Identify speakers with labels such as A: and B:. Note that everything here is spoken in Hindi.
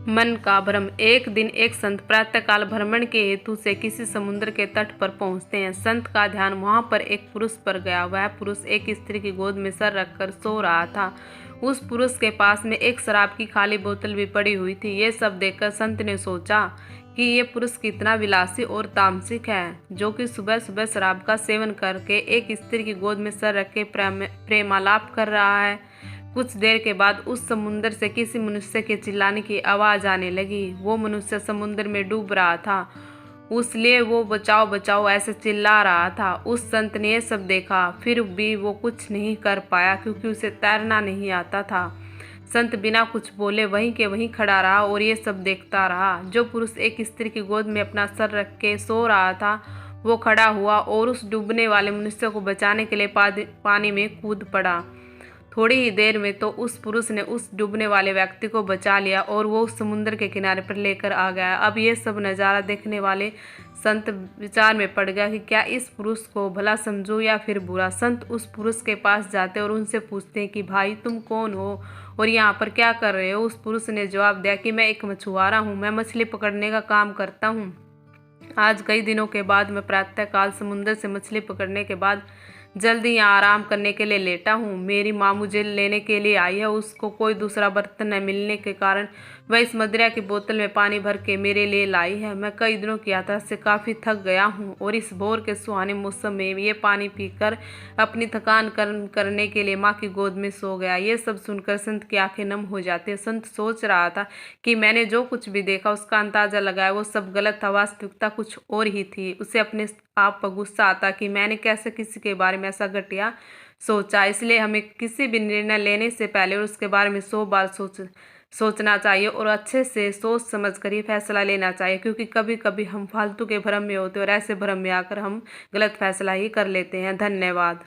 A: मन का भ्रम। एक दिन एक संत प्रातःकाल भ्रमण के हेतु से किसी समुद्र के तट पर पहुंचते हैं। संत का ध्यान वहां पर एक पुरुष पर गया। वह पुरुष एक स्त्री की गोद में सर रखकर सो रहा था। उस पुरुष के पास में एक शराब की खाली बोतल भी पड़ी हुई थी। ये सब देखकर संत ने सोचा कि ये पुरुष कितना विलासी और तामसिक है, जो कि सुबह सुबह शराब का सेवन करके एक स्त्री की गोद में सर रख के प्रेमालाप कर रहा है। कुछ देर के बाद उस समुद्र से किसी मनुष्य के चिल्लाने की आवाज आने लगी। वो मनुष्य समुद्र में डूब रहा था, इसलिए वो बचाओ बचाओ ऐसे चिल्ला रहा था। उस संत ने ये सब देखा, फिर भी वो कुछ नहीं कर पाया क्योंकि उसे तैरना नहीं आता था। संत बिना कुछ बोले वहीं के वहीं खड़ा रहा और ये सब देखता रहा। जो पुरुष एक स्त्री की गोद में अपना सर रख के सो रहा था, वो खड़ा हुआ और उस डूबने वाले मनुष्य को बचाने के लिए पानी में कूद पड़ा। थोड़ी ही देर में तो उस पुरुष ने उस डूबने वाले व्यक्ति को बचा लिया और वो उस समुद्र के किनारे पर लेकर आ गया। अब ये सब नज़ारा देखने वाले संत विचार में पड़ गया कि क्या इस पुरुष को भला समझूं या फिर बुरा। संत उस पुरुष के पास जाते और उनसे पूछते हैं कि भाई तुम कौन हो और यहाँ पर क्या कर रहे हो। उस पुरुष ने जवाब दिया कि मैं एक मछुआरा हूँ, मैं मछली पकड़ने का काम करता हूँ। आज कई दिनों के बाद मैं प्रातःकाल समुद्र से मछली पकड़ने के बाद जल्दी यहाँ आराम करने के लिए लेटा हूँ। मेरी माँ मुझे लेने के लिए आई है। उसको कोई दूसरा बर्तन न मिलने के कारण वह इस मदिरा की बोतल में पानी भर के मेरे लिए लाई है। मैं कई दिनों की यात्रा से काफ़ी थक गया हूँ और इस भोर के सुहाने मौसम में ये पानी पीकर अपनी थकान करने के लिए माँ की गोद में सो गया। ये सब सुनकर संत की आंखें नम हो जाती है। संत सोच रहा था कि मैंने जो कुछ भी देखा उसका अंदाजा लगाया वो सब गलत था, वास्तविकता कुछ और ही थी। उसे अपने आप पर गुस्सा आता कि मैंने कैसे किसी के बारे में ऐसा घटिया सोचा। इसलिए हमें किसी भी निर्णय लेने से पहले और उसके बारे में 100 बार सोचना चाहिए और अच्छे से सोच समझ कर ही फैसला लेना चाहिए, क्योंकि कभी कभी हम फालतू के भ्रम में होते हैं और ऐसे भ्रम में आकर हम गलत फैसला ही कर लेते हैं। धन्यवाद।